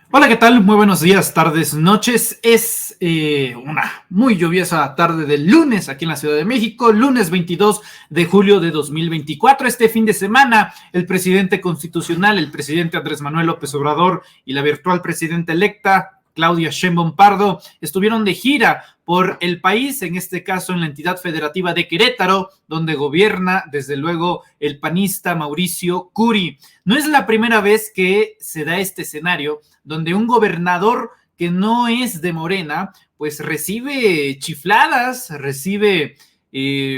Hola, ¿qué tal? Muy buenos días, tardes, noches. Es una muy lluviosa tarde del lunes aquí en la Ciudad de México, lunes 22 de julio de 2024. Este fin de semana, el presidente constitucional, el presidente Andrés Manuel López Obrador y la virtual presidenta electa, Claudia Sheinbaum Pardo, estuvieron de gira por el país, en este caso en la entidad federativa de Querétaro, donde gobierna desde luego el panista Mauricio Curi. No es la primera vez que se da este escenario donde un gobernador que no es de Morena, pues recibe chifladas, recibe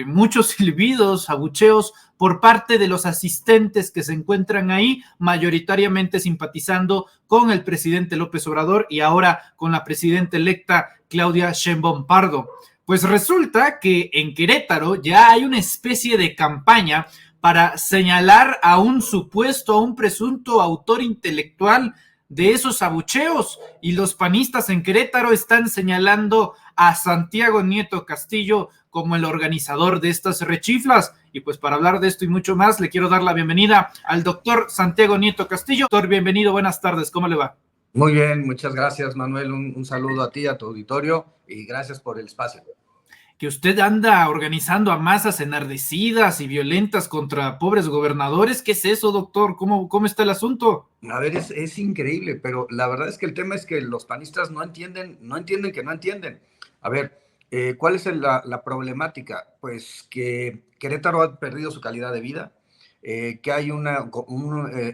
muchos silbidos, abucheos por parte de los asistentes que se encuentran ahí, mayoritariamente simpatizando con el presidente López Obrador y ahora con la presidenta electa Claudia Sheinbaum Pardo. Pues resulta que en Querétaro ya hay una especie de campaña para señalar a un supuesto, a un presunto autor intelectual de esos abucheos, y los panistas en Querétaro están señalando a Santiago Nieto Castillo como el organizador de estas rechiflas. Y pues para hablar de esto y mucho más, le quiero dar la bienvenida al doctor Santiago Nieto Castillo. Doctor, bienvenido, buenas tardes, ¿cómo le va? Muy bien, muchas gracias, Manuel. Un saludo a ti, a tu auditorio, y gracias por el espacio. Que usted anda organizando a masas enardecidas y violentas contra pobres gobernadores. ¿Qué es eso, doctor? ¿Cómo está el asunto? A ver, es increíble, pero la verdad es que el tema es que los panistas no entienden que no entienden. A ver, ¿cuál es la problemática? Pues que Querétaro ha perdido su calidad de vida, que hay un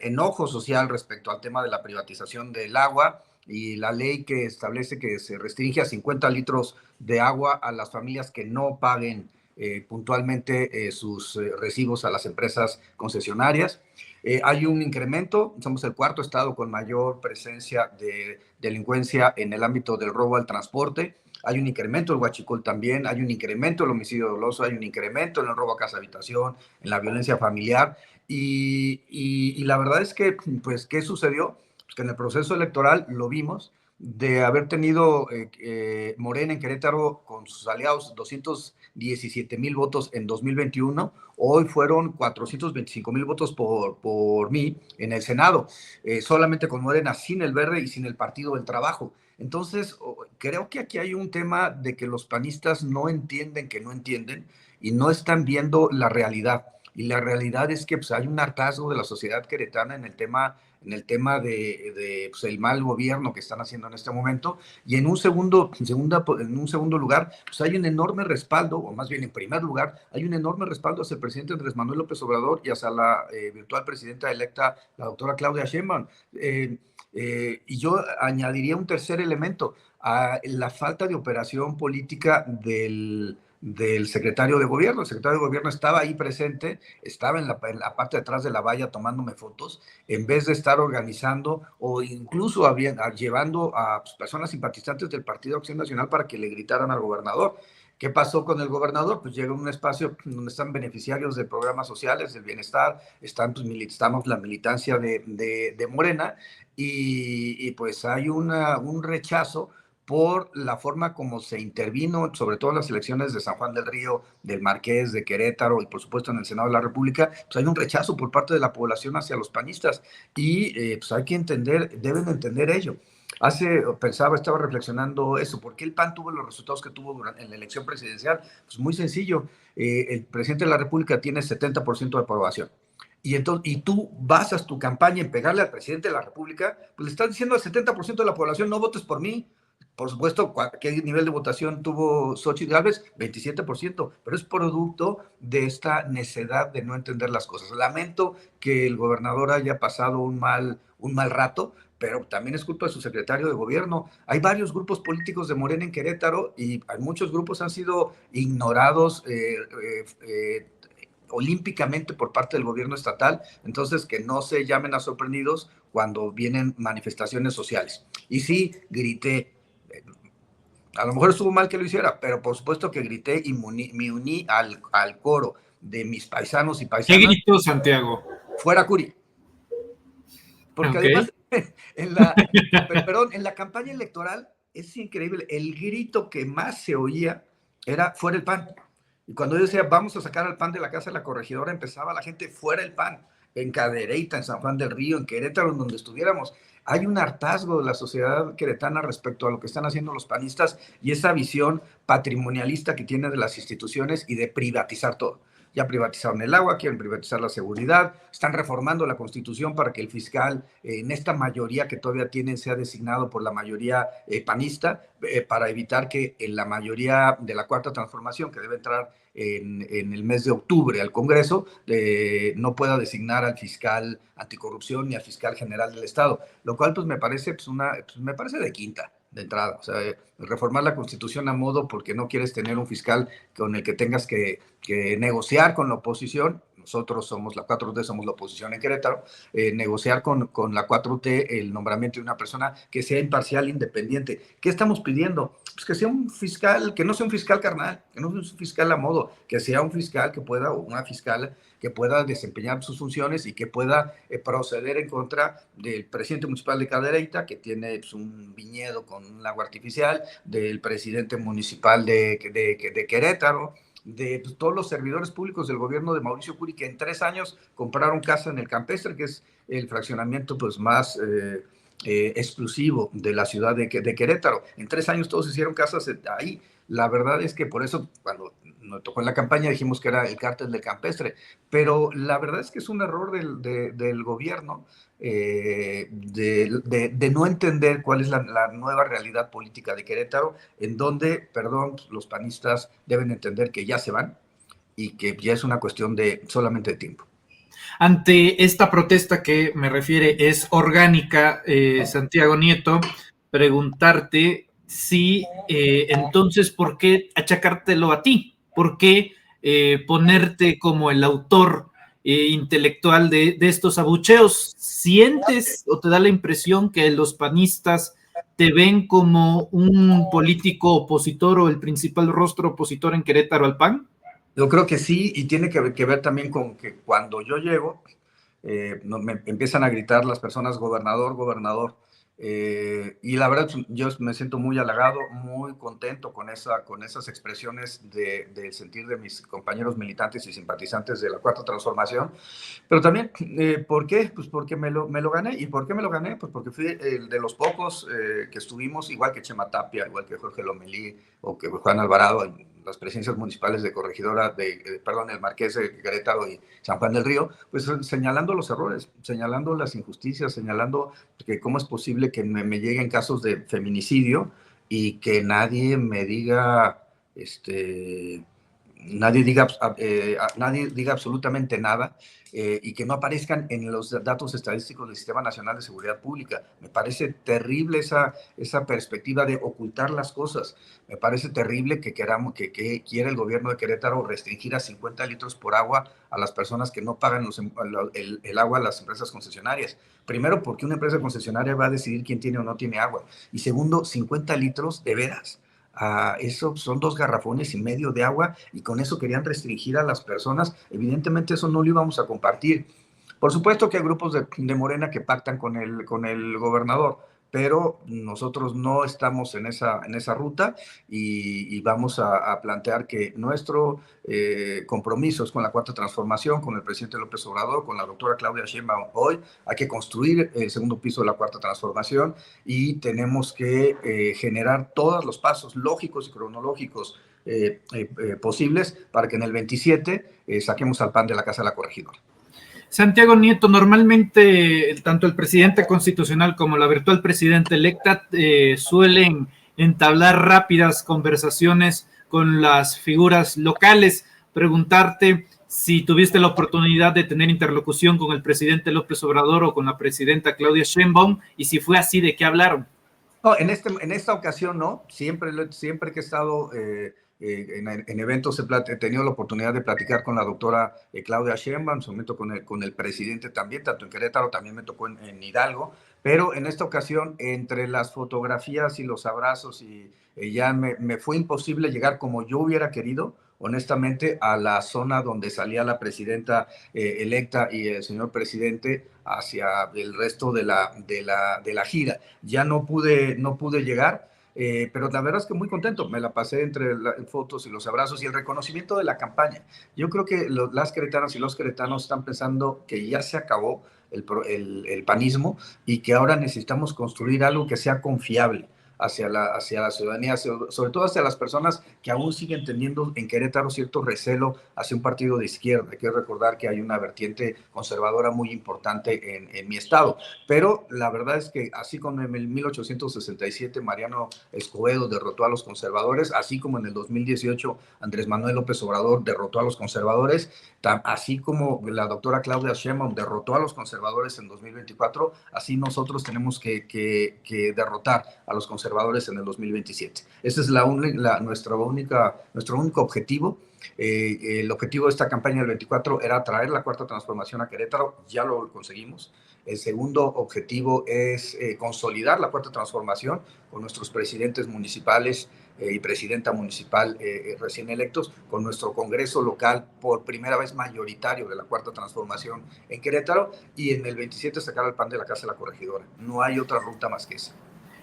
enojo social respecto al tema de la privatización del agua y la ley que establece que se restringe a 50 litros de agua a las familias que no paguen puntualmente sus recibos a las empresas concesionarias. Hay un incremento, somos el cuarto estado con mayor presencia de delincuencia en el ámbito del robo al transporte. Hay un incremento del huachicol también, hay un incremento del homicidio doloso, hay un incremento en el robo a casa habitación, en la violencia familiar. Y la verdad es que, pues, ¿qué sucedió? Pues que en el proceso electoral lo vimos, de haber tenido Morena en Querétaro con sus aliados 217,000 votos en 2021, hoy fueron 425,000 votos por mí en el Senado, solamente con Morena, sin el Verde y sin el Partido del Trabajo. Entonces, creo que aquí hay un tema de que los panistas no entienden que no entienden y no están viendo la realidad. Y la realidad es que pues, hay un hartazgo de la sociedad queretana en el tema de pues, el mal gobierno que están haciendo en este momento. Y en un segundo lugar, pues hay un enorme respaldo, o más bien en primer lugar, hay un enorme respaldo hacia el presidente Andrés Manuel López Obrador y hacia la virtual presidenta electa, la doctora Claudia Sheinbaum. Y yo añadiría un tercer elemento, a la falta de operación política del secretario de gobierno. El secretario de gobierno estaba ahí presente, estaba en la parte de atrás de la valla tomándome fotos, en vez de estar organizando o incluso llevando a pues, personas simpatizantes del Partido Acción Nacional para que le gritaran al gobernador. ¿Qué pasó con el gobernador? Pues llega a un espacio donde están beneficiarios de programas sociales, del bienestar, estamos la militancia de Morena, y pues hay un rechazo por la forma como se intervino, sobre todo en las elecciones de San Juan del Río, del Marqués, de Querétaro y por supuesto en el Senado de la República. Pues hay un rechazo por parte de la población hacia los panistas y pues hay que entender, deben entender ello. Estaba reflexionando eso, ¿por qué el PAN tuvo los resultados que tuvo en la elección presidencial? Pues muy sencillo, el presidente de la República tiene 70% de aprobación. Y tú basas tu campaña en pegarle al presidente de la República, pues le estás diciendo al 70% de la población, no votes por mí. Por supuesto, ¿qué nivel de votación tuvo Xochitl Gálvez? 27%, pero es producto de esta necedad de no entender las cosas. Lamento que el gobernador haya pasado un mal rato, pero también es culpa de su secretario de gobierno. Hay varios grupos políticos de Morena en Querétaro y muchos grupos han sido ignorados olímpicamente por parte del gobierno estatal, entonces que no se llamen a sorprendidos cuando vienen manifestaciones sociales. Y sí, grité, a lo mejor estuvo mal que lo hiciera, pero por supuesto que grité y me uní al coro de mis paisanos y ¿Qué paisanas, gritó Santiago? fuera Curi. Porque Ok. además, en la campaña electoral es increíble, el grito que más se oía era fuera el PAN. Y cuando yo decía, vamos a sacar al PAN de la Casa de la Corregidora, empezaba la gente, fuera el PAN. en Cadereyta, en San Juan del Río, en Querétaro, en donde estuviéramos. Hay un hartazgo de la sociedad queretana respecto a lo que están haciendo los panistas y esa visión patrimonialista que tiene de las instituciones y de privatizar todo. Ya privatizaron el agua, quieren privatizar la seguridad, están reformando la Constitución para que el fiscal, en esta mayoría que todavía tienen, sea designado por la mayoría panista, para evitar que en la mayoría de la Cuarta Transformación, que debe entrar en el mes de octubre al Congreso, no pueda designar al fiscal anticorrupción ni al fiscal general del Estado, lo cual pues me parece, me parece de quinta de entrada. O sea, reformar la Constitución a modo porque no quieres tener un fiscal con el que tengas que negociar con la oposición. Nosotros somos la 4T, somos la oposición en Querétaro, negociar con la 4T el nombramiento de una persona que sea imparcial, independiente. ¿Qué estamos pidiendo? Pues que sea un fiscal, que no sea un fiscal carnal, que no sea un fiscal a modo, que sea un fiscal que pueda, o una fiscal que pueda desempeñar sus funciones y que pueda proceder en contra del presidente municipal de Cadereyta, que tiene pues, un viñedo con un lago artificial, del presidente municipal de Querétaro, de pues, todos los servidores públicos del gobierno de Mauricio Curi, que en 3 años compraron casa en el Campestre, que es el fraccionamiento pues, más exclusivo de la ciudad de Querétaro. En 3 años todos hicieron casas ahí. La verdad es que por eso, cuando nos tocó en la campaña, dijimos que era el cártel del Campestre, pero la verdad es que es un error del gobierno de no entender cuál es la nueva realidad política de Querétaro, en donde, perdón, los panistas deben entender que ya se van y que ya es una cuestión de solamente de tiempo. Ante esta protesta que me refiere es orgánica, Santiago Nieto, preguntarte si entonces, ¿por qué achacártelo a ti? ¿Por qué ponerte como el autor intelectual de estos abucheos? ¿Sientes o te da la impresión que los panistas te ven como un político opositor o el principal rostro opositor en Querétaro al PAN? Yo creo que sí, y tiene que ver también con que cuando yo llego, me empiezan a gritar las personas, gobernador, gobernador. Y la verdad, yo me siento muy halagado, muy contento con esas expresiones del sentir de mis compañeros militantes y simpatizantes de la Cuarta Transformación. Pero también, ¿por qué? Pues porque me lo gané. ¿Y por qué me lo gané? Pues porque fui el de los pocos que estuvimos, igual que Chema Tapia, igual que Jorge Lomelí o que Juan Alvarado, en las presidencias municipales de Corregidora, el Marqués de Querétaro y San Juan del Río, pues señalando los errores, señalando las injusticias, señalando que cómo es posible que me lleguen casos de feminicidio y que nadie me diga, nadie diga absolutamente nada, y que no aparezcan en los datos estadísticos del Sistema Nacional de Seguridad Pública. Me parece terrible esa perspectiva de ocultar las cosas. Me parece terrible que quiera el gobierno de Querétaro restringir a 50 litros por agua a las personas que no pagan el agua a las empresas concesionarias. Primero, porque una empresa concesionaria va a decidir quién tiene o no tiene agua. Y segundo, 50 litros de veras. Eso son 2 garrafones y medio de agua, y con eso querían restringir a las personas. Evidentemente eso no lo íbamos a compartir. Por supuesto que hay grupos de Morena que pactan con el gobernador, pero nosotros no estamos en esa ruta, y vamos a plantear que nuestro compromiso es con la Cuarta Transformación, con el presidente López Obrador, con la doctora Claudia Sheinbaum. Hoy hay que construir el segundo piso de la Cuarta Transformación, y tenemos que generar todos los pasos lógicos y cronológicos posibles para que en el 27 saquemos al PAN de la Casa de la Corregidora. Santiago Nieto, normalmente tanto el presidente constitucional como la virtual presidenta electa suelen entablar rápidas conversaciones con las figuras locales. Preguntarte si tuviste la oportunidad de tener interlocución con el presidente López Obrador o con la presidenta Claudia Sheinbaum, y si fue así, ¿de qué hablaron? No, en esta ocasión no. Siempre que he estado en eventos he tenido la oportunidad de platicar con la doctora Claudia Sheinbaum, en su momento con el presidente también, tanto en Querétaro, también me tocó en Hidalgo, pero en esta ocasión, entre las fotografías y los abrazos, y ya me fue imposible llegar como yo hubiera querido, honestamente, a la zona donde salía la presidenta electa y el señor presidente hacia el resto de la gira. Ya no pude llegar. pero la verdad es que muy contento, me la pasé entre fotos y los abrazos y el reconocimiento de la campaña. Yo creo que las queretanas y los queretanos están pensando que ya se acabó el panismo y que ahora necesitamos construir algo que sea confiable hacia la ciudadanía, sobre todo hacia las personas que aún siguen teniendo en Querétaro cierto recelo hacia un partido de izquierda. Hay que recordar que hay una vertiente conservadora muy importante en mi estado, pero la verdad es que así como en el 1867 Mariano Escobedo derrotó a los conservadores, así como en el 2018 Andrés Manuel López Obrador derrotó a los conservadores, así como la doctora Claudia Sheinbaum derrotó a los conservadores en 2024, así nosotros tenemos que derrotar a los conservadores en el 2027. Ese es nuestro único objetivo. El objetivo de esta campaña del 24 era traer la cuarta transformación a Querétaro, ya lo conseguimos. El segundo objetivo es consolidar la cuarta transformación con nuestros presidentes municipales y presidenta municipal recién electos, con nuestro congreso local por primera vez mayoritario de la cuarta transformación en Querétaro, y en el 27 sacar al PAN de la Casa de la Corregidora. No hay otra ruta más que esa.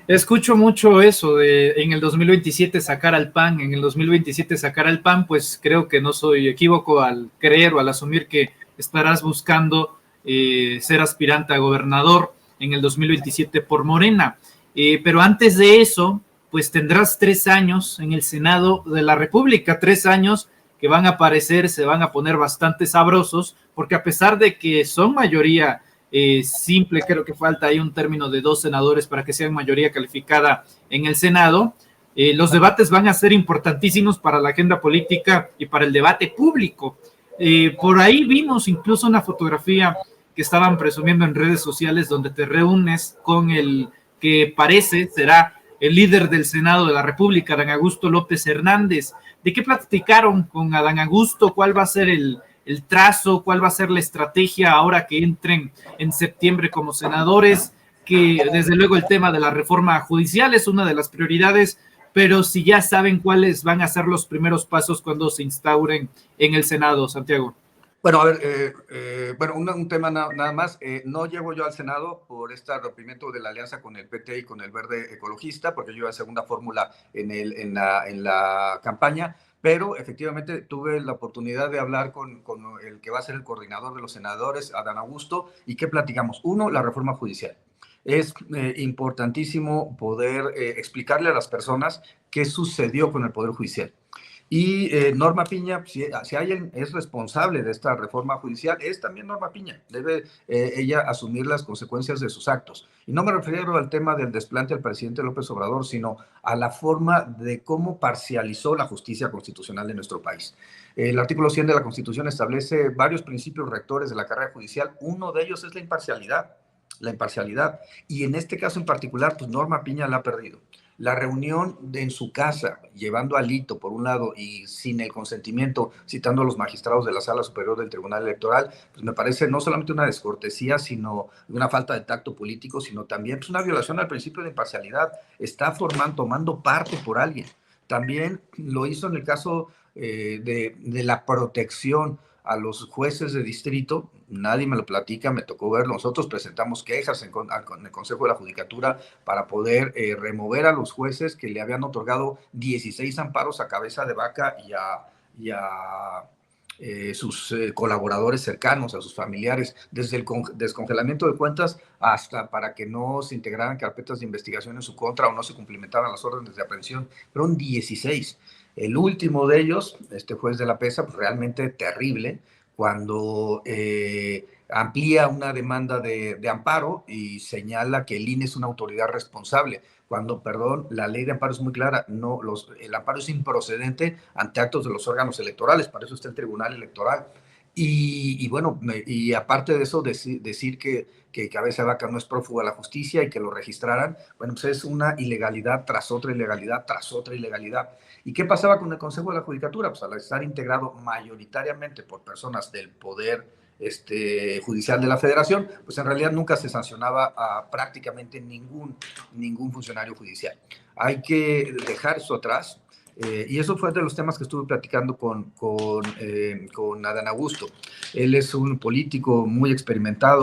Escucho mucho eso de en el 2027 sacar al PAN, en el 2027 sacar al PAN, pues creo que no soy equívoco al creer o al asumir que estarás buscando ser aspirante a gobernador en el 2027 por Morena. Pero antes de eso, pues tendrás 3 años en el Senado de la República, 3 años que van a parecer, se van a poner bastante sabrosos, porque a pesar de que son mayoría simple, creo que falta ahí un término de 2 senadores para que sean mayoría calificada en el Senado. Los debates van a ser importantísimos para la agenda política y para el debate público. Por ahí vimos incluso una fotografía que estaban presumiendo en redes sociales donde te reúnes con el que parece será el líder del Senado de la República, Adán Augusto López Hernández. ¿De qué platicaron con Adán Augusto? ¿Cuál va a ser el trazo? ¿Cuál va a ser la estrategia ahora que entren en septiembre como senadores? Que desde luego el tema de la reforma judicial es una de las prioridades, pero si ya saben cuáles van a ser los primeros pasos cuando se instauren en el Senado, Santiago. Bueno, a ver, un tema nada más. No llego yo al Senado por este rompimiento de la alianza con el PT y con el Verde Ecologista, porque yo iba a segunda fórmula en la campaña, pero efectivamente tuve la oportunidad de hablar con el que va a ser el coordinador de los senadores, Adán Augusto, y ¿qué platicamos? Uno, la reforma judicial. Es importantísimo poder explicarle a las personas qué sucedió con el Poder Judicial. Y Norma Piña, si alguien es responsable de esta reforma judicial, es también Norma Piña. Debe ella asumir las consecuencias de sus actos. Y no me refiero al tema del desplante al presidente López Obrador, sino a la forma de cómo parcializó la justicia constitucional de nuestro país. El artículo 100 de la Constitución establece varios principios rectores de la carrera judicial. Uno de ellos es la imparcialidad. La imparcialidad. Y en este caso en particular, pues Norma Piña la ha perdido. La reunión en su casa, llevando a Lito por un lado y sin el consentimiento, citando a los magistrados de la Sala Superior del Tribunal Electoral, pues me parece no solamente una descortesía, sino una falta de tacto político, sino también pues, una violación al principio de imparcialidad. Está tomando parte por alguien. También lo hizo en el caso de la protección a los jueces de distrito. Nadie me lo platica, me tocó verlo. Nosotros presentamos quejas en el Consejo de la Judicatura para poder remover a los jueces que le habían otorgado 16 amparos a cabeza de vaca y a sus colaboradores cercanos, a sus familiares, desde el descongelamiento de cuentas hasta para que no se integraran carpetas de investigación en su contra o no se cumplimentaran las órdenes de aprehensión. Fueron 16. El último de ellos, este juez de la PESA, pues realmente terrible, cuando amplía una demanda de amparo y señala que el INE es una autoridad responsable, cuando, perdón, la ley de amparo es muy clara, el amparo es improcedente ante actos de los órganos electorales, para eso está el Tribunal Electoral. Y bueno, y aparte de eso, decir que Cabeza de Vaca no es prófugo de la justicia y que lo registraran, bueno, pues es una ilegalidad tras otra ilegalidad tras otra ilegalidad. ¿Y qué pasaba con el Consejo de la Judicatura? Pues al estar integrado mayoritariamente por personas del Poder Judicial de la Federación, pues en realidad nunca se sancionaba a prácticamente ningún funcionario judicial. Hay que dejar eso atrás. Y eso fue de los temas que estuve platicando con Adán Augusto. Él es un político muy experimentado,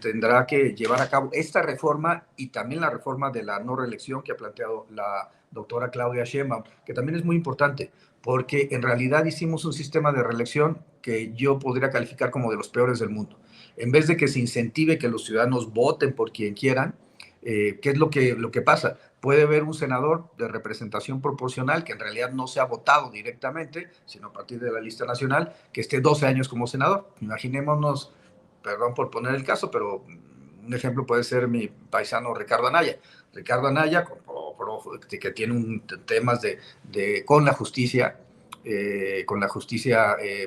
tendrá que llevar a cabo esta reforma y también la reforma de la no reelección que ha planteado la doctora Claudia Sheinbaum, que también es muy importante, porque en realidad hicimos un sistema de reelección que yo podría calificar como de los peores del mundo. En vez de que se incentive que los ciudadanos voten por quien quieran, ¿qué es lo que pasa? Puede haber un senador de representación proporcional que en realidad no se ha votado directamente, sino a partir de la lista nacional, que esté 12 años como senador. Imaginémonos, perdón por poner el caso, pero un ejemplo puede ser mi paisano Ricardo Anaya. Ricardo Anaya, que tiene temas con la justicia,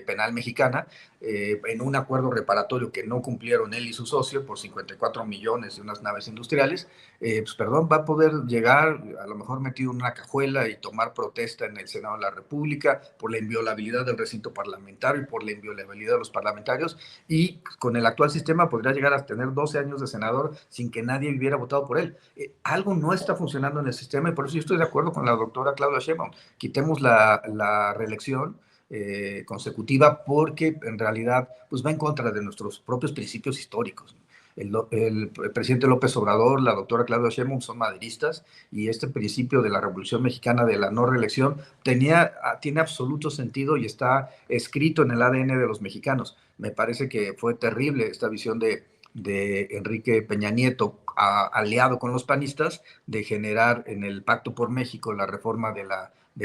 penal mexicana, en un acuerdo reparatorio que no cumplieron él y su socio por 54 millones de unas naves industriales, pues perdón, va a poder llegar a lo mejor metido en una cajuela y tomar protesta en el Senado de la República por la inviolabilidad del recinto parlamentario y por la inviolabilidad de los parlamentarios, y con el actual sistema podría llegar a tener 12 años de senador sin que nadie hubiera votado por él. Algo no está funcionando en el sistema y por eso yo estoy de acuerdo con la doctora Claudia Sheinbaum. Quitemos la reelección consecutiva, porque en realidad pues va en contra de nuestros propios principios históricos. El presidente López Obrador, la doctora Claudia Sheinbaum son maderistas, y este principio de la Revolución Mexicana de la no reelección tiene absoluto sentido y está escrito en el ADN de los mexicanos. Me parece que fue terrible esta visión de Enrique Peña Nieto, aliado con los panistas, de generar en el Pacto por México la reforma de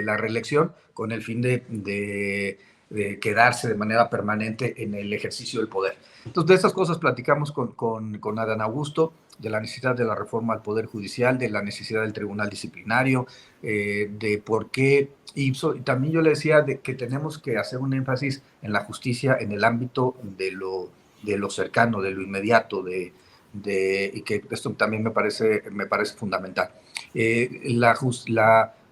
la reelección con el fin de quedarse de manera permanente en el ejercicio del poder. Entonces, de estas cosas platicamos con Adán Augusto, de la necesidad de la reforma al Poder Judicial, de la necesidad del Tribunal Disciplinario, de por qué, y también yo le decía que tenemos que hacer un énfasis en la justicia en el ámbito de lo cercano, de lo inmediato, y que esto también me parece fundamental.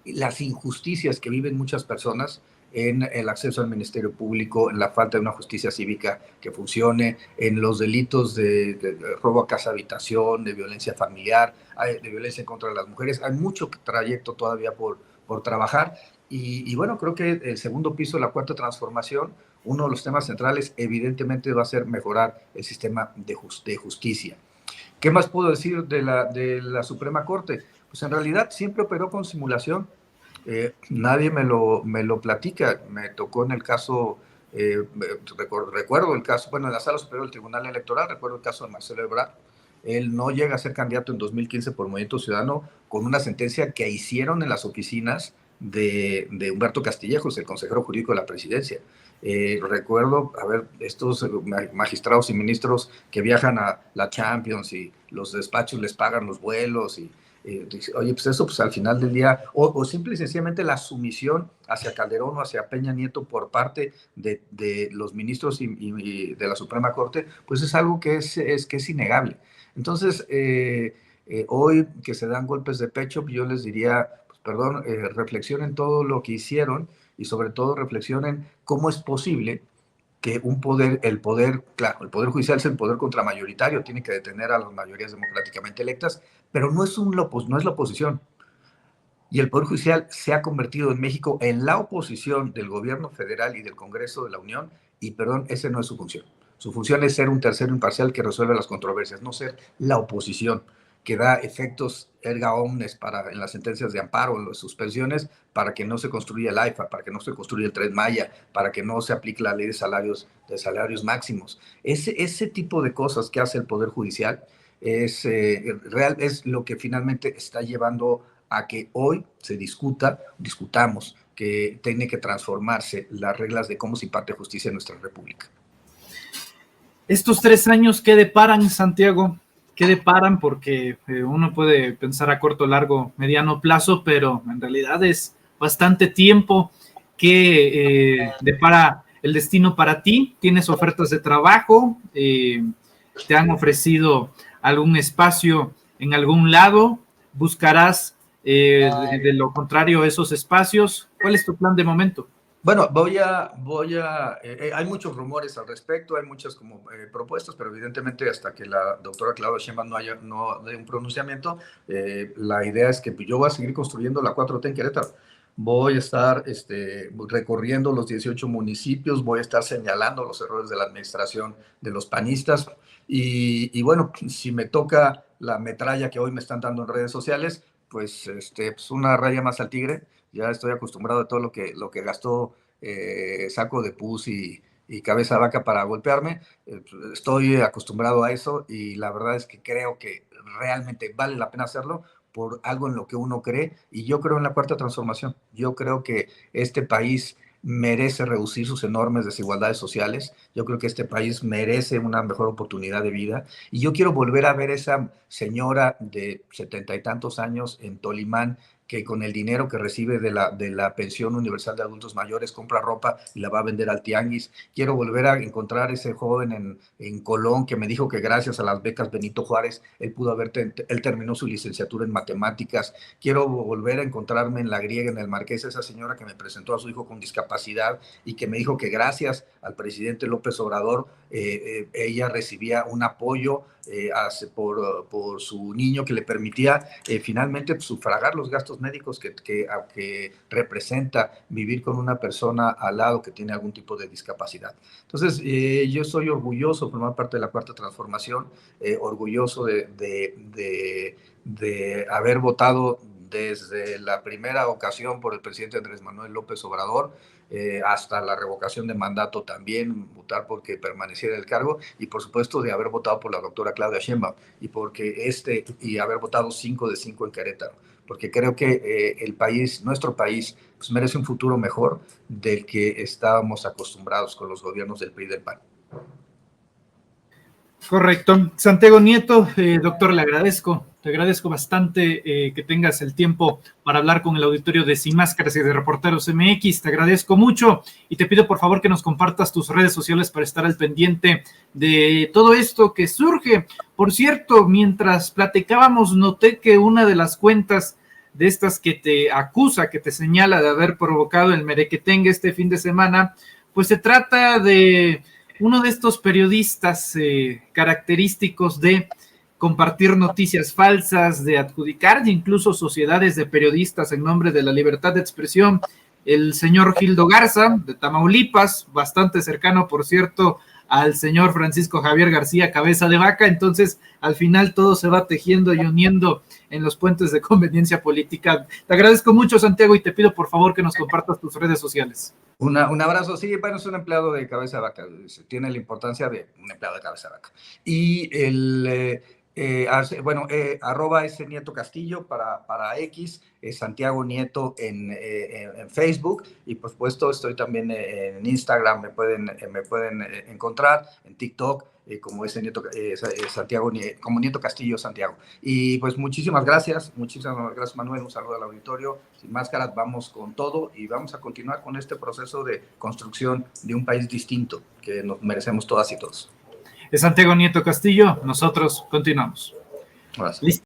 Las injusticias que viven muchas personas en el acceso al Ministerio Público, en la falta de una justicia cívica que funcione, en los delitos de robo a casa habitación, de violencia familiar, de violencia en contra de las mujeres. Hay mucho trayecto todavía por trabajar. Y bueno, creo que el segundo piso, la cuarta transformación, uno de los temas centrales evidentemente va a ser mejorar el sistema de justicia. ¿Qué más puedo decir de la Suprema Corte? Pues en realidad siempre operó con simulación. Nadie me lo platica. Me tocó en el caso, recuerdo el caso, bueno, en la Sala Superior del Tribunal Electoral, recuerdo el caso de Marcelo Ebrard. Él no llega a ser candidato en 2015 por Movimiento Ciudadano, con una sentencia que hicieron en las oficinas de Humberto Castillejos, el consejero jurídico de la presidencia. Recuerdo, a ver, estos magistrados y ministros que viajan a la Champions y los despachos les pagan los vuelos y oye, pues eso, pues al final del día, o simple y sencillamente la sumisión hacia Calderón o hacia Peña Nieto por parte de los ministros y de la Suprema Corte, pues es algo que es innegable. Entonces, hoy que se dan golpes de pecho, yo les diría, pues, perdón, reflexionen todo lo que hicieron y sobre todo reflexionen cómo es posible que el poder judicial es el poder contramayoritario, tiene que detener a las mayorías democráticamente electas, pero no es la oposición. Y el Poder Judicial se ha convertido en México en la oposición del gobierno federal y del Congreso de la Unión, y perdón, esa no es su función. Su función es ser un tercero imparcial que resuelve las controversias, no ser la oposición que da efectos erga omnes en las sentencias de amparo, en las suspensiones, para que no se construya el AIFA, para que no se construya el Tren Maya, para que no se aplique la ley de salarios máximos. Ese tipo de cosas que hace el Poder Judicial es lo que finalmente está llevando a que hoy discutamos que tiene que transformarse las reglas de cómo se imparte justicia en nuestra república. Estos 3 años, ¿qué deparan, Santiago? ¿Qué deparan? Porque uno puede pensar a corto, largo, mediano plazo, pero en realidad es bastante tiempo. ¿Qué depara el destino para ti? ¿Tienes ofertas de trabajo? ¿Te han ofrecido algún espacio en algún lado? ¿Buscarás de lo contrario esos espacios? ¿Cuál es tu plan de momento? Bueno, hay muchos rumores al respecto, hay muchas propuestas, pero evidentemente hasta que la doctora Claudia Sheinbaum no dé un pronunciamiento, la idea es que yo voy a seguir construyendo la 4T en Querétaro. voy a estar recorriendo los 18 municipios, voy a estar señalando los errores de la administración de los panistas y bueno, si me toca la metralla que hoy me están dando en redes sociales, pues, pues una raya más al tigre. Ya estoy acostumbrado a todo lo que gastó Saco de Pus y Cabeza de Vaca para golpearme. Estoy acostumbrado a eso y la verdad es que creo que realmente vale la pena hacerlo por algo en lo que uno cree, y yo creo en la cuarta transformación. Yo creo que este país merece reducir sus enormes desigualdades sociales. Yo creo que este país merece una mejor oportunidad de vida, y yo quiero volver a ver esa señora de 70 y tantos años en Tolimán, que con el dinero que recibe de la pensión universal de adultos mayores compra ropa y la va a vender al tianguis. Quiero volver a encontrar ese joven en Colón que me dijo que gracias a las becas Benito Juárez él terminó su licenciatura en matemáticas. Quiero volver a encontrarme en La Griega, en el Marqués, esa señora que me presentó a su hijo con discapacidad y que me dijo que gracias al presidente López Obrador ella recibía un apoyo por su niño que le permitía finalmente sufragar los gastos médicos que representa vivir con una persona al lado que tiene algún tipo de discapacidad. Entonces, yo soy orgulloso de formar parte de la Cuarta Transformación, orgulloso de haber votado desde la primera ocasión por el presidente Andrés Manuel López Obrador, hasta la revocación de mandato también, votar porque permaneciera en el cargo, y por supuesto de haber votado por la doctora Claudia Sheinbaum, y haber votado 5 de 5 en Querétaro, porque creo que el país, nuestro país, pues merece un futuro mejor del que estábamos acostumbrados con los gobiernos del PRI y del PAN. Correcto. Santiago Nieto, doctor, te agradezco bastante que tengas el tiempo para hablar con el auditorio de Sin Máscaras y de Reporteros MX. Te agradezco mucho y te pido por favor que nos compartas tus redes sociales para estar al pendiente de todo esto que surge. Por cierto, mientras platicábamos, noté que una de las cuentas de estas que te acusa, que te señala de haber provocado el merequetengue este fin de semana, pues se trata de uno de estos periodistas característicos de compartir noticias falsas, de adjudicar incluso sociedades de periodistas en nombre de la libertad de expresión, el señor Gildo Garza, de Tamaulipas, bastante cercano, por cierto, al señor Francisco Javier García Cabeza de Vaca. Entonces, al final todo se va tejiendo y uniendo en los puentes de conveniencia política. Te agradezco mucho, Santiago, y te pido por favor que nos compartas tus redes sociales. Un abrazo, sí, bueno, es un empleado de Cabeza de Vaca, tiene la importancia de un empleado de Cabeza de Vaca. Y arroba ese Nieto Castillo para X, Santiago Nieto en Facebook, y por supuesto estoy también en Instagram, me pueden encontrar, en TikTok, como ese Nieto, Santiago, como Nieto Castillo Santiago. Y pues muchísimas gracias Manuel, un saludo al auditorio. Sin Máscaras, vamos con todo y vamos a continuar con este proceso de construcción de un país distinto que nos merecemos todas y todos. Es Santiago Nieto Castillo, nosotros continuamos. Gracias. Listo.